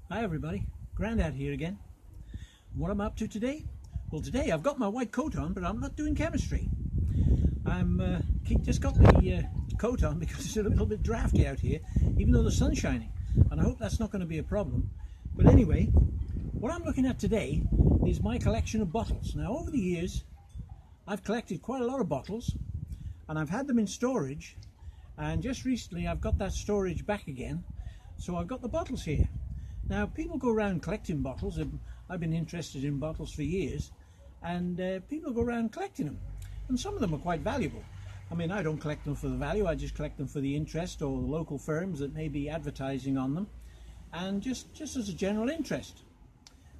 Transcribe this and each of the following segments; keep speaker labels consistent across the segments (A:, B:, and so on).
A: Hi everybody, Grandad here again. What am I up to today? Well, today I've got my white coat on, but I'm not doing chemistry. I'm just got the coat on because it's a little bit drafty out here, even though the sun's shining, and I hope that's not going to be a problem. But anyway, what I'm looking at today is my collection of bottles. Now, over the years, I've collected quite a lot of bottles, and I've had them in storage, and just recently I've got that storage back again, so I've got the bottles here. Now, people go around collecting bottles. I've been interested in bottles for years, and people go around collecting them, and some of them are quite valuable. I mean, I don't collect them for the value, I just collect them for the interest, or the local firms that may be advertising on them, and just as a general interest.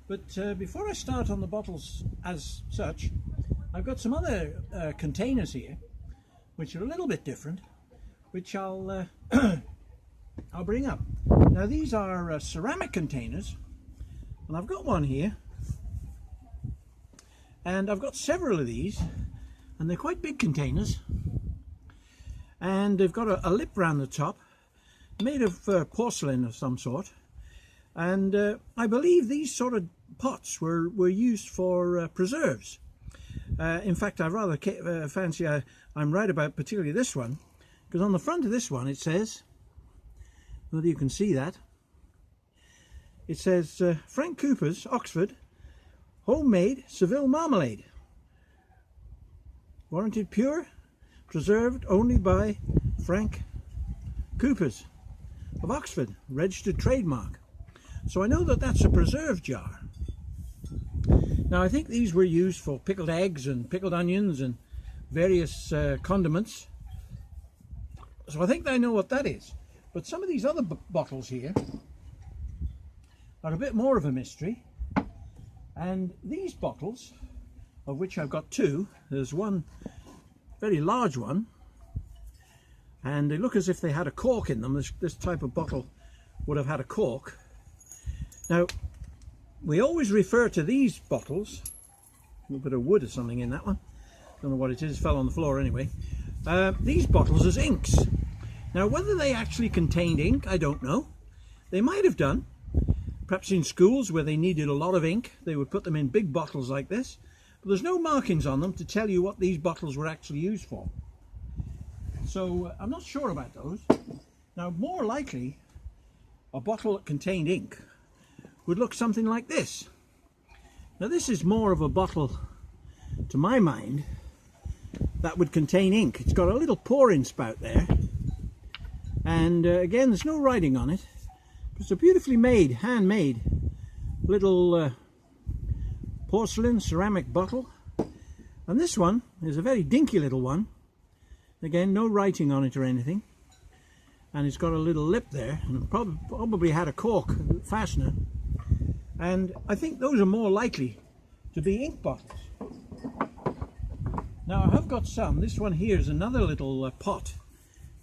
A: But before I start on the bottles as such, I've got some other containers here, which are a little bit different, which I'll bring up. Now, these are ceramic containers, and I've got one here, and I've got several of these, and they're quite big containers, and they've got a lip round the top made of porcelain of some sort, and I believe these sort of pots were used for preserves. In fact, I rather fancy I'm right about particularly this one, because on the front of this one it says, whether you can see that, it says Frank Cooper's, Oxford, homemade Seville marmalade, warranted pure, preserved only by Frank Cooper's of Oxford, registered trademark. So I know that that's a preserve jar. Now, I think these were used for pickled eggs and pickled onions and various condiments, so I think I know what that is. But some of these other bottles here are a bit more of a mystery, and these bottles, of which I've got two, there's one very large one, and they look as if they had a cork in them. This type of bottle would have had a cork. Now, we always refer to these bottles, a little bit of wood or something in that one, don't know what it is, it fell on the floor anyway, these bottles as inks. Now, whether they actually contained ink, I don't know. They might have done. Perhaps in schools where they needed a lot of ink, they would put them in big bottles like this. But there's no markings on them to tell you what these bottles were actually used for. So I'm not sure about those. Now, more likely, a bottle that contained ink would look something like this. Now, this is more of a bottle, to my mind, that would contain ink. It's got a little pouring spout there. And again, there's no writing on it. It's a beautifully made, handmade little porcelain ceramic bottle. And this one is a very dinky little one. Again, no writing on it or anything. And it's got a little lip there, and it probably had a cork fastener. And I think those are more likely to be ink bottles. Now, I have got some. This one here is another little pot,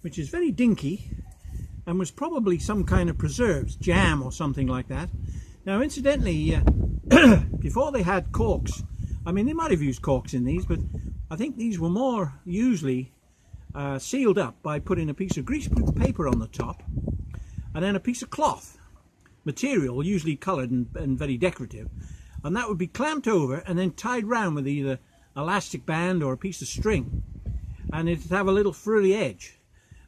A: which is very dinky and was probably some kind of preserves, jam or something like that. Now, incidentally, before they had corks, I mean, they might have used corks in these, but I think these were more usually sealed up by putting a piece of greaseproof paper on the top and then a piece of cloth material, usually coloured and very decorative, and that would be clamped over and then tied round with either elastic band or a piece of string, and it'd have a little frilly edge,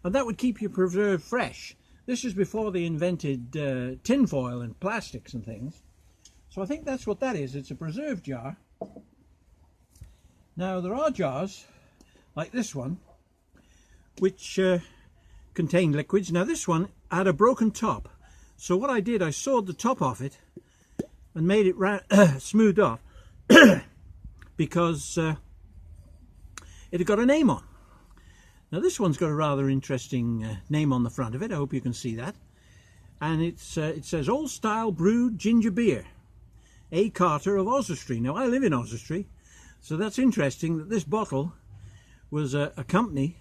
A: and that would keep your preserve fresh. This is before they invented tin foil and plastics and things. So I think that's what that is. It's a preserve jar. Now, there are jars like this one which contain liquids. Now, this one had a broken top, so what I did, I sawed the top off it and made it smoothed off because it had got a name on. Now, this one's got a rather interesting name on the front of it. I hope you can see that. And it says Old Style Brewed Ginger Beer, A. Carter of Oswestry. Now, I live in Oswestry, so that's interesting that this bottle was a company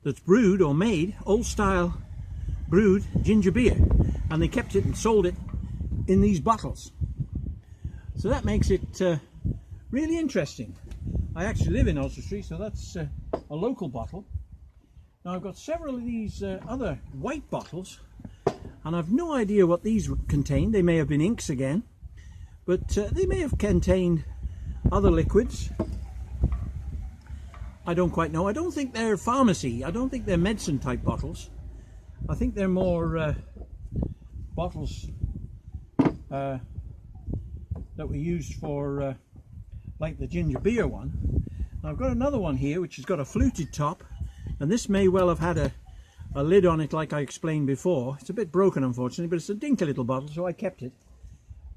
A: that's brewed or made Old Style Brewed Ginger Beer, and they kept it and sold it in these bottles. So that makes it really interesting. I actually live in Oswestry, so that's a local bottle. Now, I've got several of these other white bottles, And I've no idea what these contained. They may have been inks again, but they may have contained other liquids. I don't quite know. I don't think they're pharmacy. I don't think they're medicine type bottles. I think they're more bottles that were used for like the ginger beer one. And I've got another one here which has got a fluted top, and this may well have had a lid on it like I explained before. It's a bit broken unfortunately, but it's a dinky little bottle, so I kept it.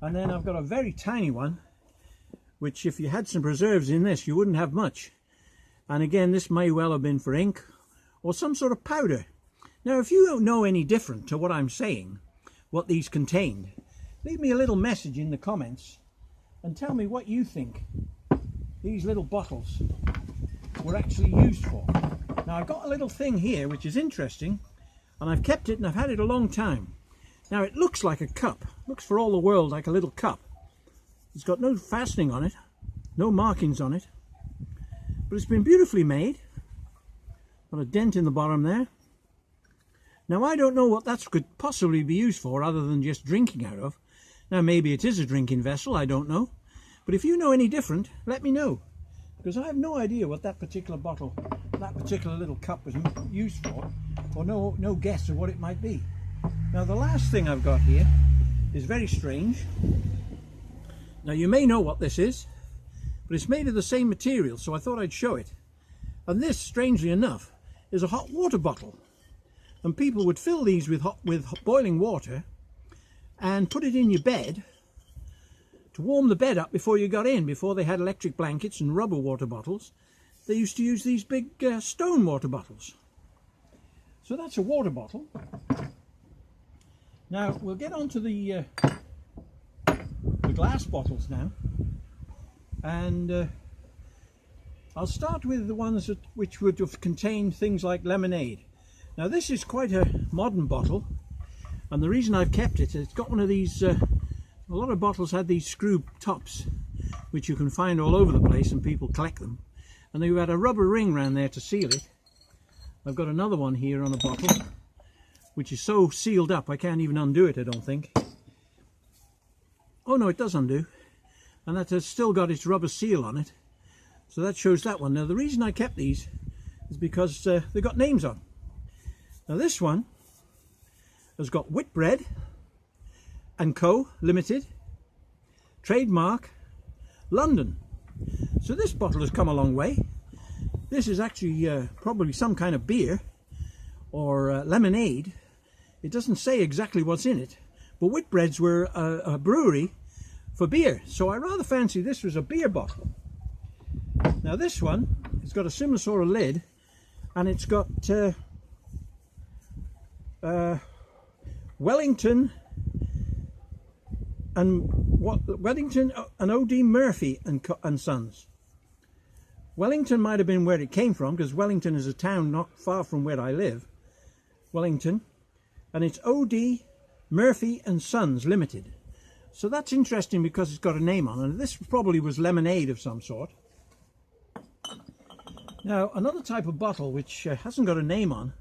A: And then I've got a very tiny one, which if you had some preserves in this you wouldn't have much. And again, this may well have been for ink or some sort of powder. Now if you don't know any different to what I'm saying, what these contained, leave me a little message in the comments and tell me what you think these little bottles were actually used for. Now I've got a little thing here which is interesting, and I've kept it and I've had it a long time. Now it looks like a cup, looks for all the world like a little cup. It's got no fastening on it, no markings on it, but it's been beautifully made. Got a dent in the bottom there. Now I don't know what that could possibly be used for other than just drinking out of. Now maybe it is a drinking vessel, I don't know. But if you know any different, let me know. Because I have no idea what that particular bottle, that particular little cup was used for, or no guess of what it might be. Now the last thing I've got here is very strange. Now you may know what this is, but it's made of the same material, so I thought I'd show it. And this, strangely enough, is a hot water bottle. And people would fill these with boiling water and put it in your bed to warm the bed up before you got in. Before they had electric blankets and rubber water bottles, they used to use these big stone water bottles. So that's a water bottle. Now we'll get on to the glass bottles now, and I'll start with the ones which would have contained things like lemonade. Now this is quite a modern bottle, and the reason I've kept it, it's got one of these, a lot of bottles had these screw tops which you can find all over the place and people collect them, and they've had a rubber ring around there to seal it. I've got another one here on a bottle which is so sealed up I can't even undo it, I don't think. Oh no, it does undo, and that has still got its rubber seal on it, so that shows that one. Now the reason I kept these is because they got names on. Now this one has got Whitbread and Co. Limited, trademark, London. So this bottle has come a long way. This is actually probably some kind of beer or lemonade. It doesn't say exactly what's in it, but Whitbreads were a brewery for beer, so I rather fancy this was a beer bottle. Now this one, it's got a similar sort of lid, and it's got Wellington and O.D. Murphy and Sons. Wellington might have been where it came from, because Wellington is a town not far from where I live, Wellington, and it's O.D. Murphy and Sons Limited. So that's interesting because it's got a name on it, and this probably was lemonade of some sort. Now another type of bottle which hasn't got a name on.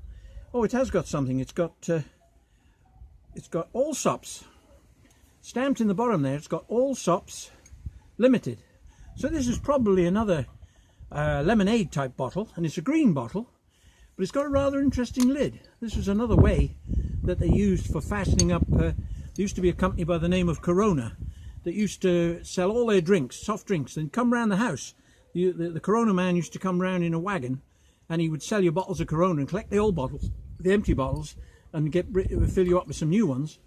A: Oh, it has got something. It's got Allsops stamped in the bottom there. It's got Allsops Limited. So this is probably another lemonade type bottle, and it's a green bottle, but it's got a rather interesting lid. This was another way that they used for fastening up. There used to be a company by the name of Corona that used to sell all their drinks, soft drinks, and come round the house. The Corona man used to come round in a wagon, and he would sell you bottles of Corona and collect the old bottles, the empty bottles, and fill you up with some new ones.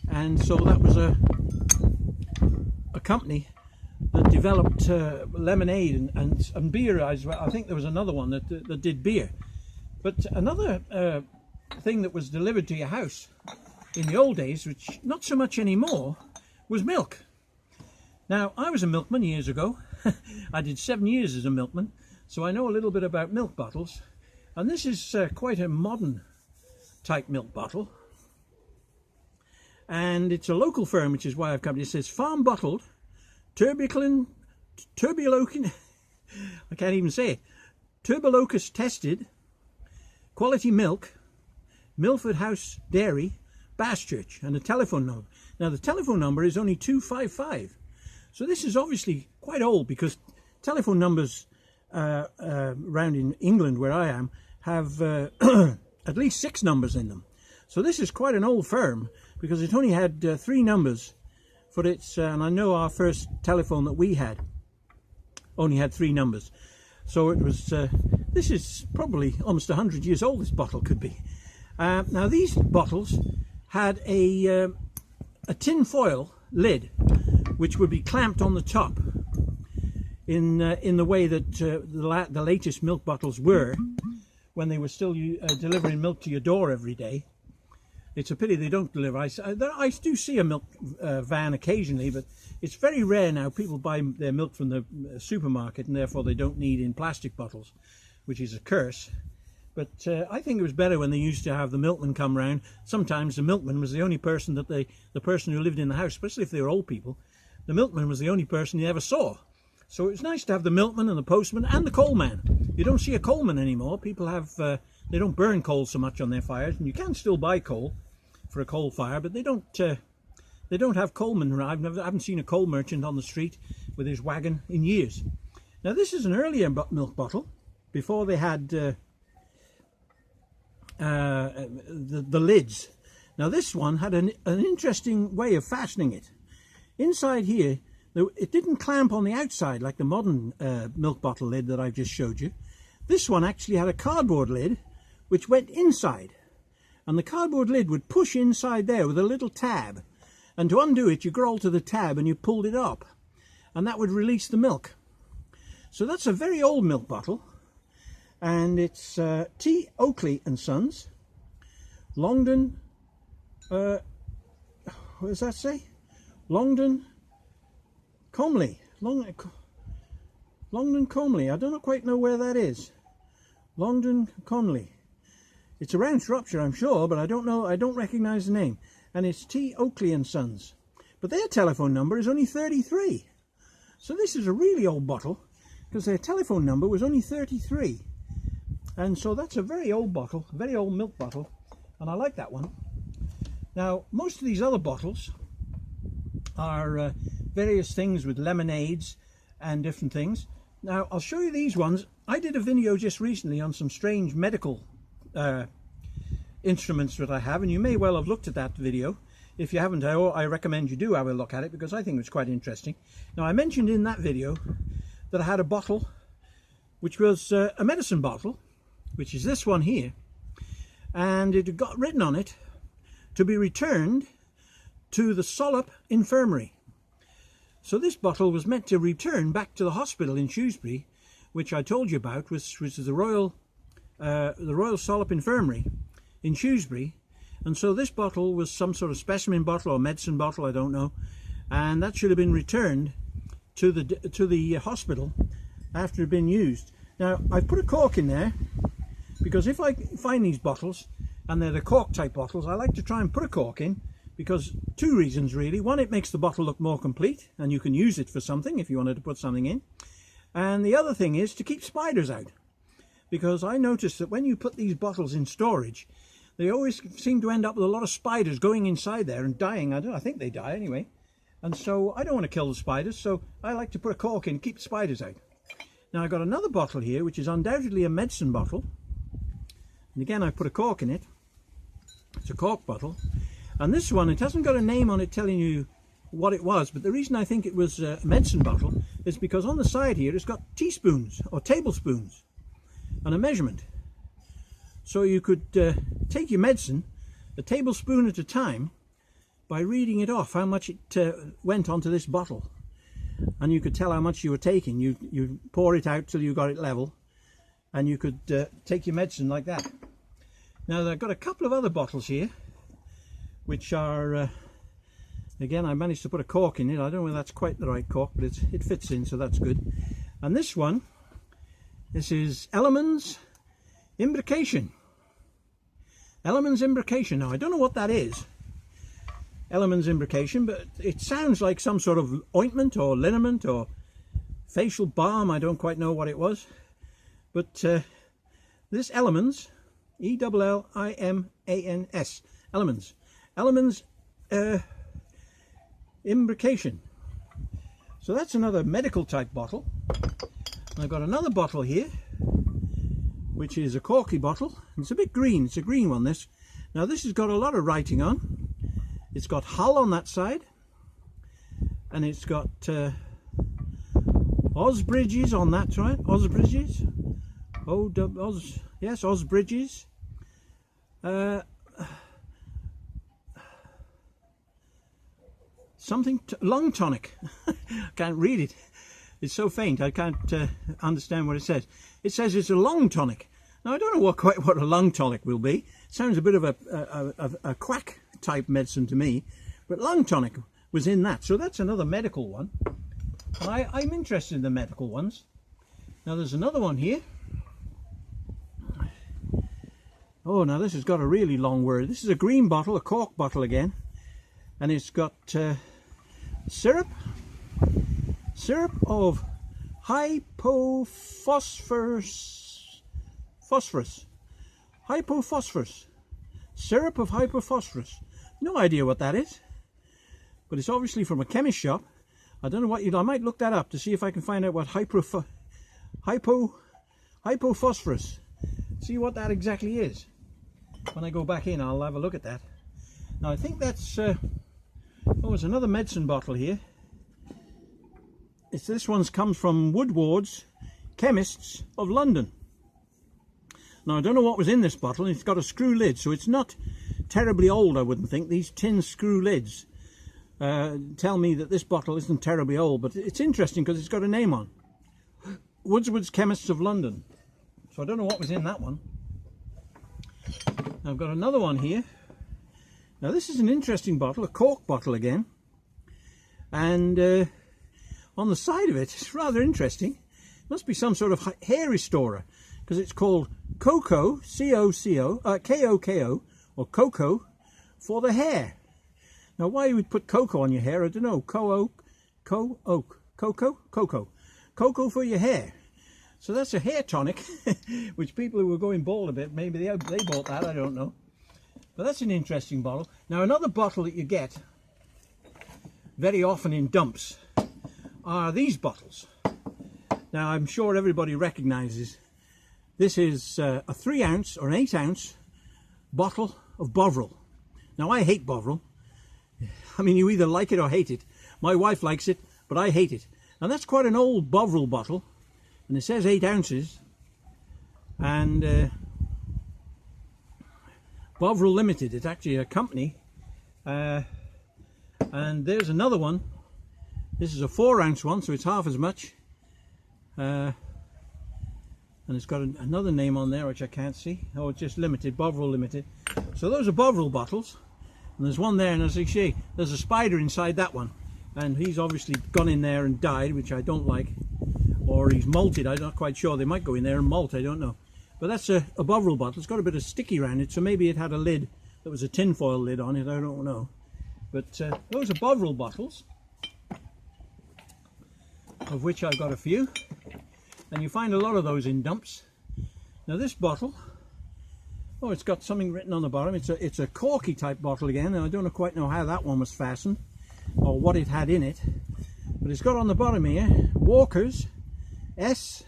A: And so that was a company that developed lemonade and beer as well. I think there was another one that did beer. But another thing that was delivered to your house in the old days, which not so much anymore, was milk. Now, I was a milkman years ago. I did 7 years as a milkman, so I know a little bit about milk bottles. And this is quite a modern type milk bottle. And it's a local firm, which is why I've come. It says farm bottled, tuberculin, I can't even say it, tuberculous tested, quality milk, Milford House Dairy, Church, and a telephone number. Now the telephone number is only 255. So this is obviously quite old, because telephone numbers around in England where I am have at least 6 numbers in them. So this is quite an old firm, because it only had 3 numbers for its, and I know our first telephone that we had only had 3 numbers. So it was, this is probably almost 100 years old, this bottle could be. Now these bottles had a tin foil lid, which would be clamped on the top in the way that the latest milk bottles were when they were still delivering milk to your door every day. It's a pity they don't deliver. I do see a milk van occasionally, but it's very rare now. People buy their milk from the supermarket, and therefore they don't need in plastic bottles, which is a curse. But I think it was better when they used to have the milkman come round. Sometimes the milkman was the only person that the person who lived in the house, especially if they were old people, the milkman was the only person you ever saw. So it was nice to have the milkman and the postman and the coalman. You don't see a coalman anymore. People have, they don't burn coal so much on their fires, and you can still buy coal for a coal fire, but they don't have coalmen. I haven't seen a coal merchant on the street with his wagon in years. Now this is an earlier milk bottle, before they had the lids. Now this one had an interesting way of fastening it. Inside here, it didn't clamp on the outside like the modern milk bottle lid that I've just showed you. This one actually had a cardboard lid which went inside, and the cardboard lid would push inside there with a little tab, and to undo it you crawl to the tab and you pulled it up, and that would release the milk. So that's a very old milk bottle, and it's T. Oakley and Sons, Longdon, what does that say? Longdon Comley. Longdon Comley. I don't quite know where that is. Longdon Comley. It's around Shropshire, I'm sure, but I don't know. I don't recognise the name. And it's T. Oakley and Sons. But their telephone number is only 33. So this is a really old bottle, because their telephone number was only 33. And so that's a very old bottle, a very old milk bottle, and I like that one. Now, most of these other bottles are various things with lemonades and different things. Now, I'll show you these ones. I did a video just recently on some strange medical instruments that I have, and you may well have looked at that video. If you haven't, I recommend you do have a look at it, because I think it's quite interesting. Now, I mentioned in that video that I had a bottle which was a medicine bottle, which is this one here, and it had got written on it to be returned to the Sollop Infirmary. So this bottle was meant to return back to the hospital in Shrewsbury, which I told you about, which was the Royal Sollop Infirmary in Shrewsbury. And so this bottle was some sort of specimen bottle or medicine bottle, I don't know, and that should have been returned to the hospital after it had been used. Now, I've put a cork in there, because if I find these bottles and they're the cork type bottles, I like to try and put a cork in, because 2 reasons really. One, it makes the bottle look more complete, and you can use it for something if you wanted to put something in. And the other thing is to keep spiders out, because I noticed that when you put these bottles in storage, they always seem to end up with a lot of spiders going inside there and dying. I think they die anyway. And so I don't want to kill the spiders, so I like to put a cork in, keep the spiders out. Now I've got another bottle here, which is undoubtedly a medicine bottle. And again, I've put a cork in it. It's a cork bottle. And this one, it hasn't got a name on it telling you what it was, but the reason I think it was a medicine bottle is because on the side here it's got teaspoons or tablespoons and a measurement. So you could take your medicine a tablespoon at a time by reading it off, how much it went onto this bottle. And you could tell how much you were taking. You pour it out till you got it level, and you could take your medicine like that. Now I've got a couple of other bottles here, which are, again, I managed to put a cork in it. I don't know whether that's quite the right cork, but it fits in, so that's good. And this one, this is Elliman's Imbrication. Elliman's Imbrication. Now, I don't know what that is, Elliman's Imbrication, but it sounds like some sort of ointment or liniment or facial balm. I don't quite know what it was. But this Elliman's, E-L-L-I-M-A-N-S, Elliman's. Elliman's imbrication. So that's another medical type bottle. And I've got another bottle here, which is a corky bottle. It's a bit green. It's a green one, this. Now this has got a lot of writing on. It's got Hull on that side, and it's got Osbridges on that, right? Osbridges. Yes, Osbridges. Lung tonic. I can't read it. It's so faint I can't understand what it says. It says it's a lung tonic. Now I don't know quite what a lung tonic will be. It sounds a bit of a quack type medicine to me, but lung tonic was in that. So that's another medical one. I'm interested in the medical ones. Now there's another one here. Oh, now this has got a really long word. This is a green bottle, a cork bottle again, and it's got syrup of hypophosphorus. Syrup of hypophosphorus. No idea what that is, but it's obviously from a chemist shop. I don't know what I might look that up to see if I can find out what hypophosphorus. See what that exactly is. When I go back in, I'll have a look at that. Now I think that's oh, there's another medicine bottle here. This one comes from Woodward's Chemists of London. Now I don't know what was in this bottle. It's got a screw lid, so it's not terribly old, I wouldn't think. These tin screw lids tell me that this bottle isn't terribly old, but it's interesting because it's got a name on. Woodward's Chemists of London. So I don't know what was in that one. I've got another one here. Now this is an interesting bottle, a cork bottle again, and on the side of it, it's rather interesting. It must be some sort of hair restorer, because it's called Cocoa, K-O-K-O, or Cocoa for the hair. Now why you would put cocoa on your hair, I don't know. Cocoa for your hair. So that's a hair tonic, which people who were going bald a bit, maybe they bought that, I don't know. But that's an interesting bottle. Now another bottle that you get very often in dumps are these bottles. Now I'm sure everybody recognises this is a 3 ounce or an 8 ounce bottle of Bovril. Now I hate Bovril. I mean, you either like it or hate it. My wife likes it, but I hate it. And that's quite an old Bovril bottle. And it says 8 ounces, and Bovril Limited, it's actually a company, and there's another one. This is a 4 ounce one, so it's half as much, and it's got another name on there which I can't see. Oh, it's just Limited, Bovril Limited. So those are Bovril bottles, and there's one there, and as you see, there's a spider inside that one, and he's obviously gone in there and died, which I don't like. Or he's malted, I'm not quite sure. They might go in there and malt, I don't know. But that's a Bovril bottle. It's got a bit of sticky around it, so maybe it had a lid that was a tinfoil lid on it, I don't know. But those are Bovril bottles, of which I've got a few. And you find a lot of those in dumps. Now this bottle, oh, it's got something written on the bottom. It's a corky type bottle again. Now, I don't quite know how that one was fastened, or what it had in it. But it's got on the bottom here, Walker's S.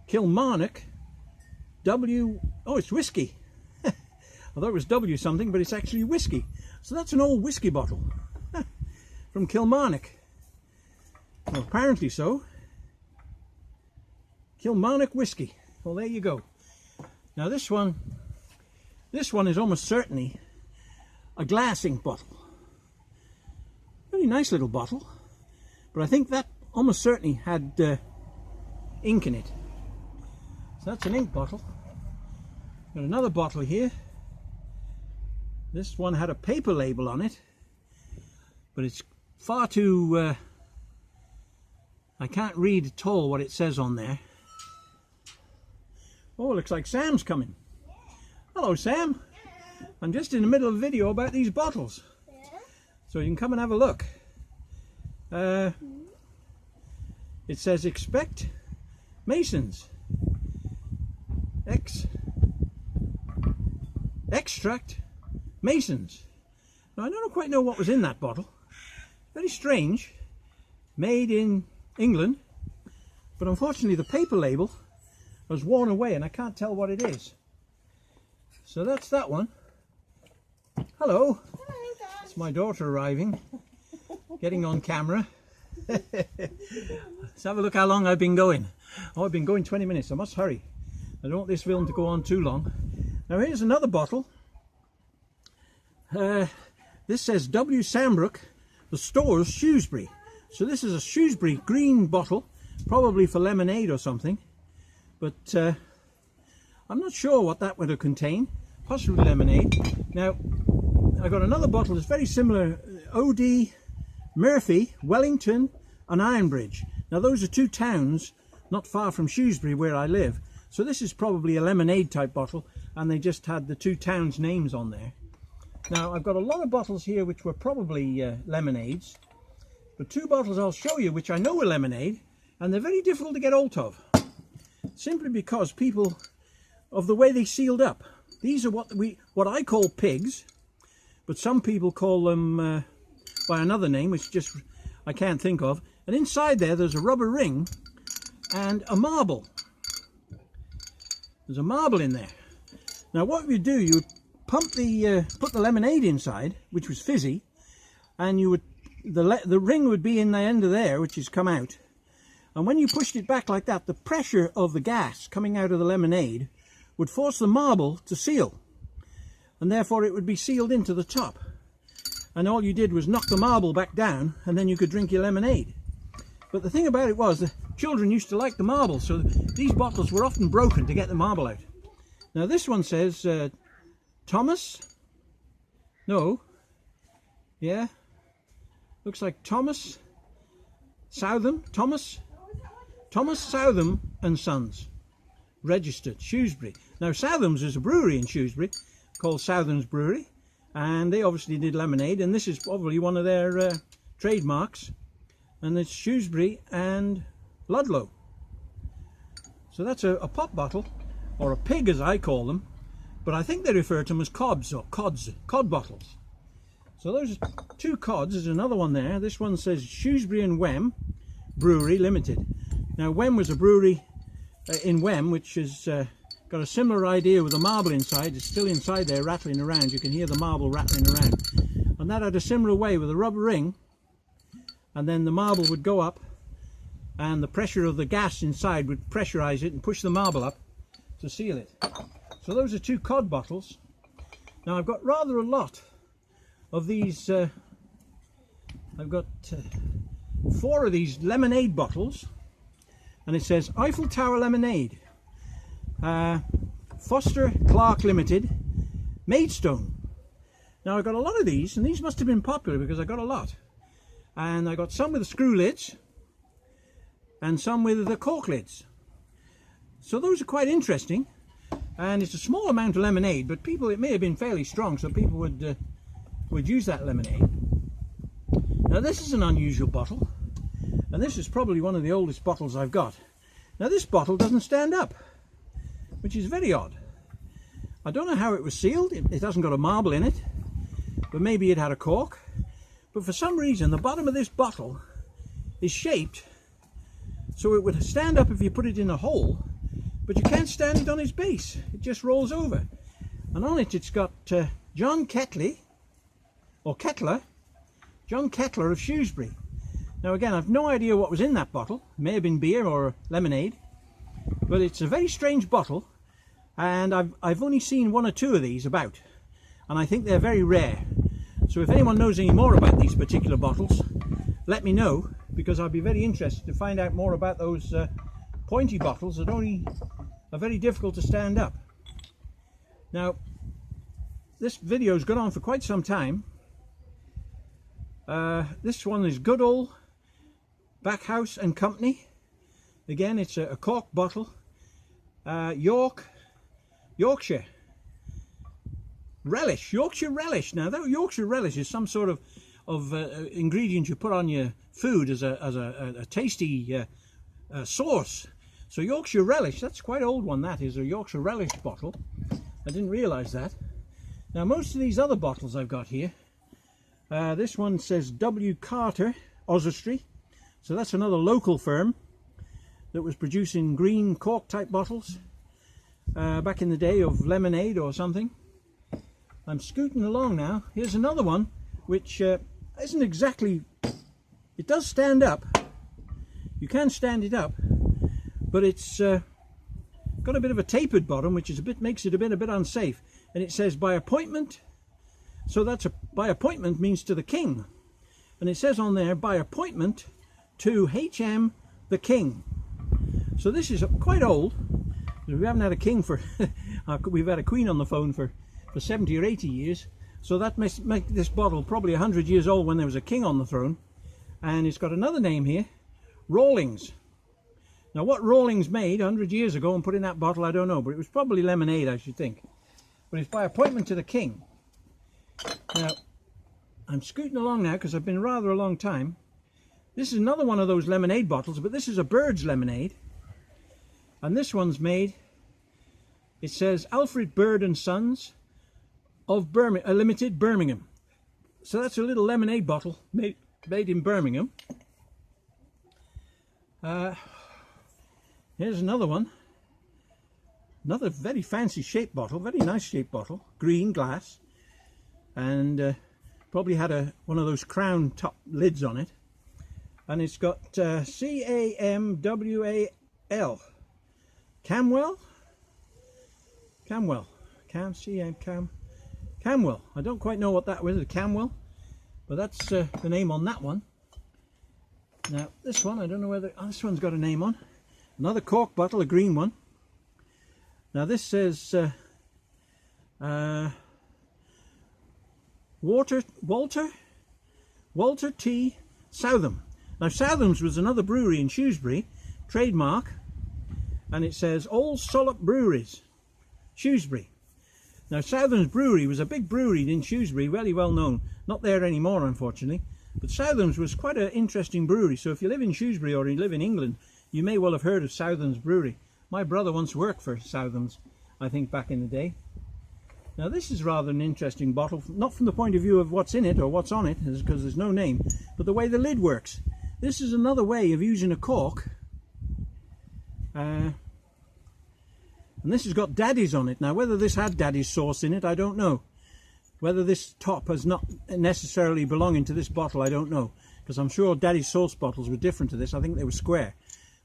A: Kilmarnock W. Oh, it's whiskey. I thought it was W something, but it's actually whiskey. So that's an old whiskey bottle from Kilmarnock. Well, apparently so. Kilmarnock whiskey. Well, there you go. Now this one is almost certainly a glass ink bottle. Very nice little bottle. But I think that almost certainly had ink in it. So that's an ink bottle. Got another bottle here. This one had a paper label on it, but it's far too... I can't read at all what it says on there. Oh, it looks like Sam's coming. Hello, Sam. I'm just in the middle of a video about these bottles. So you can come and have a look. It says expect Masons. Extract Masons. Now I don't quite know what was in that bottle. Very strange. Made in England, but unfortunately the paper label was worn away and I can't tell what it is. So that's that one. Hello.
B: Hello, Dad.
A: It's my daughter arriving, getting on camera. Let's have a look how long I've been going. Oh, I've been going 20 minutes. I must hurry. I don't want this film to go on too long. Now here's another bottle. This says W. Sambrook, the stores, Shrewsbury. So this is a Shrewsbury green bottle, probably for lemonade or something. But I'm not sure what that would have contained. Possibly lemonade. Now, I got another bottle that's very similar. O.D. Murphy, Wellington and Ironbridge. Now those are two towns not far from Shrewsbury where I live. So this is probably a lemonade type bottle and they just had the two towns' names on there. Now I've got a lot of bottles here which were probably lemonades. But two bottles I'll show you which I know are lemonade, and they're very difficult to get hold of. Simply because people, of the way they sealed up. These are what I call pigs, but some people call them by another name which just I can't think of. And inside there's a rubber ring and a marble. There's a marble in there. Now what you do, you would put the lemonade inside, which was fizzy, and you would the ring would be in the end of there, which has come out. And when you pushed it back like that, the pressure of the gas coming out of the lemonade would force the marble to seal. And therefore it would be sealed into the top. And all you did was knock the marble back down, and then you could drink your lemonade. But the thing about it was, the children used to like the marble, so these bottles were often broken to get the marble out. Now this one says Thomas. No. Yeah. Looks like Thomas Southam. Thomas Southam and Sons. Registered, Shrewsbury. Now Southam's is a brewery in Shrewsbury called Southam's Brewery, and they obviously did lemonade, and this is probably one of their trademarks, and it's Shrewsbury and Ludlow. So that's a pop bottle, or a pig as I call them, but I think they refer to them as cobs or cod bottles. So those are two cods. There's another one there. This one says Shrewsbury and Wem Brewery Limited. Now Wem was a brewery in Wem which has got a similar idea with the marble inside. It's still inside there rattling around. You can hear the marble rattling around. And that had a similar way with a rubber ring, and then the marble would go up and the pressure of the gas inside would pressurize it and push the marble up to seal it. So those are two cod bottles. Now I've got rather a lot of these. I've got 4 of these lemonade bottles, and it says Eiffel Tower Lemonade, Foster Clark Limited, Maidstone. Now I got a lot of these, and these must have been popular because I got a lot. And I got some with the screw lids and some with the cork lids. So those are quite interesting, and it's a small amount of lemonade, but it may have been fairly strong, so people would use that lemonade. Now this is an unusual bottle, and this is probably one of the oldest bottles I've got. Now this bottle doesn't stand up, which is very odd. I don't know how it was sealed. It hasn't got a marble in it, but maybe it had a cork. But for some reason the bottom of this bottle is shaped so it would stand up if you put it in a hole, but you can't stand it on its base. It just rolls over. And on it it's got John Ketley, or Kettler, John Kettler of Shrewsbury. Now again, I've no idea what was in that bottle. It may have been beer or lemonade, but it's a very strange bottle, and I've only seen 1 or 2 of these about, and I think they're very rare. So if anyone knows any more about these particular bottles, let me know, because I'd be very interested to find out more about those pointy bottles that only are very difficult to stand up. Now, this video's gone on for quite some time. This one is Goodall Backhouse and Company. Again, it's a cork bottle. Yorkshire relish. Now that Yorkshire relish is some sort of ingredient you put on your food as a tasty sauce. So Yorkshire relish, that's quite an old one. That is a Yorkshire relish bottle. I didn't realize that. Now most of these other bottles I've got here, this one says W. Carter Oswestry, so that's another local firm that was producing green cork type bottles back in the day of lemonade or something. I'm scooting along now. Here's another one which isn't exactly, it does stand up, you can stand it up, but it's got a bit of a tapered bottom, which is makes it a bit unsafe. And it says by appointment, so that's by appointment means to the king, and it says on there by appointment to H.M. the King. So this is quite old. We haven't had a king for we've had a queen on the phone for 70 or 80 years, so that must make this bottle probably 100 years old when there was a king on the throne. And it's got another name here, Rawlings. Now what Rawlings made 100 years ago and put in that bottle, I don't know, but it was probably lemonade, I should think. But it's by appointment to the king. Now, I'm scooting along now because I've been rather a long time. This is another one of those lemonade bottles, but this is a bird's lemonade. And this one's made, it says Alfred Bird and Sons of Limited, Birmingham. So that's a little lemonade bottle made in Birmingham. Here's another one. Another very fancy shaped bottle, very nice shaped bottle, green glass, and probably had one of those crown top lids on it. And it's got C-A-M-W-A-L, Camwell. I don't quite know what that was, a Camwell, but that's the name on that one. Now this one, I don't know whether, this one's got a name on. Another cork bottle, a green one. Now this says Walter T. Southam. Now Southam's was another brewery in Shrewsbury, trademark, and it says Old Sollop Breweries, Shrewsbury. Now Southam's Brewery was a big brewery in Shrewsbury, very well known. Not there anymore, unfortunately, but Southam's was quite an interesting brewery. So if you live in Shrewsbury or you live in England, you may well have heard of Southam's Brewery. My brother once worked for Southam's, I think, back in the day. Now this is rather an interesting bottle, not from the point of view of what's in it or what's on it, because there's no name, but the way the lid works. This is another way of using a cork. And this has got Daddy's on it. Now whether this had Daddy's sauce in it, I don't know. Whether this top has not necessarily belonging to this bottle, I don't know. Because I'm sure Daddy's sauce bottles were different to this. I think they were square.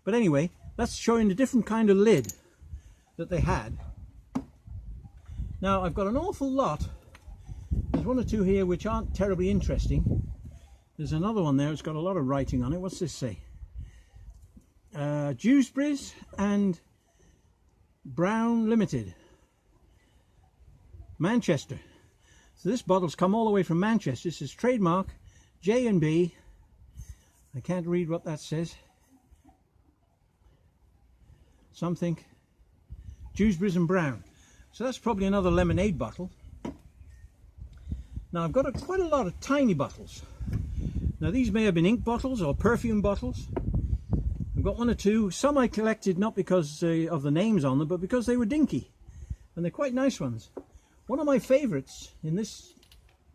A: But anyway, that's showing a different kind of lid that they had. Now I've got an awful lot. There's one or two here which aren't terribly interesting. There's another one there, it's got a lot of writing on it. What's this say? Dewsbury's and Brown Limited, Manchester. So this bottle's come all the way from Manchester. This is trademark J&B. I can't read what that says. Something Dewsbury's and Brown. So that's probably another lemonade bottle. Now I've got quite a lot of tiny bottles. Now these may have been ink bottles or perfume bottles. I've got one or two. Some I collected not because of the names on them, but because they were dinky. And they're quite nice ones. One of my favourites in this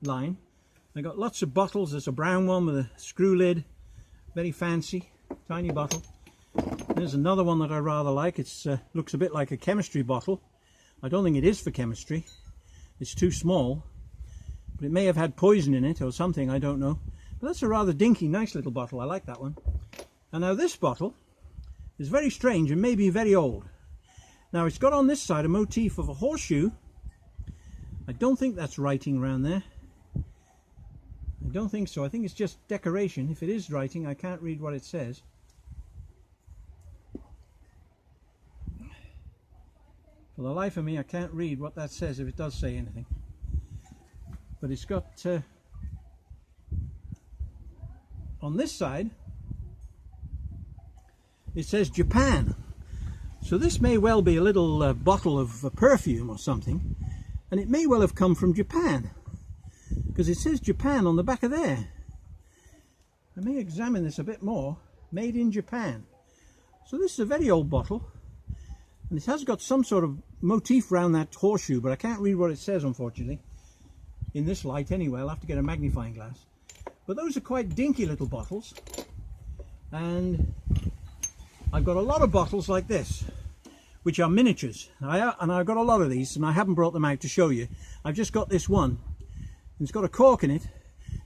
A: line, I got lots of bottles. There's a brown one with a screw lid. Very fancy, tiny bottle. There's another one that I rather like. It looks a bit like a chemistry bottle. I don't think it is for chemistry. It's too small. But it may have had poison in it or something, I don't know. But that's a rather dinky, nice little bottle. I like that one. And now this bottle is very strange and maybe very old. Now it's got on this side a motif of a horseshoe. I don't think that's writing around there. I don't think so. I think it's just decoration. If it is writing, I can't read what it says. For the life of me, I can't read what that says, if it does say anything. But it's got, on this side, it says Japan. So this may well be a little bottle of perfume or something. And it may well have come from Japan. Because it says Japan on the back of there. I may examine this a bit more. Made in Japan. So this is a very old bottle. And it has got some sort of motif around that horseshoe, but I can't read what it says, unfortunately. in this light anyway. I'll have to get a magnifying glass. But those are quite dinky little bottles, and I've got a lot of bottles like this, which are miniatures. And I've got a lot of these, and I haven't brought them out to show you. I've just got this one. It's got a cork in it.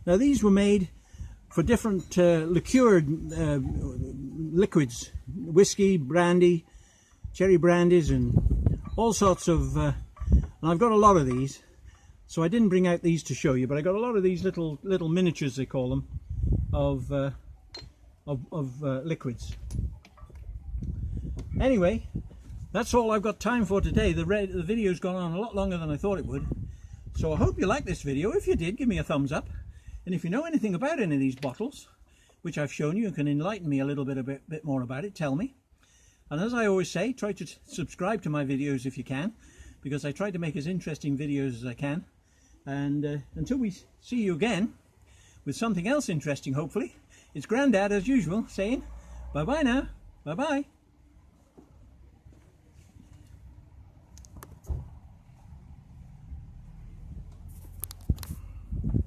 A: Now these were made for different liqueured liquids, whiskey, brandy, cherry brandies, and all sorts of, and I've got a lot of these, so I didn't bring out these to show you, but I got a lot of these little miniatures, they call them, of liquids. Anyway, that's all I've got time for today. The video's gone on a lot longer than I thought it would, so I hope you liked this video. If you did, give me a thumbs up, and if you know anything about any of these bottles which I've shown you and can enlighten me a little bit more about it, tell me. And as I always say, try to subscribe to my videos if you can, because I try to make as interesting videos as I can. And until we see you again with something else interesting, hopefully, it's Grandad as usual saying bye bye now. Bye bye.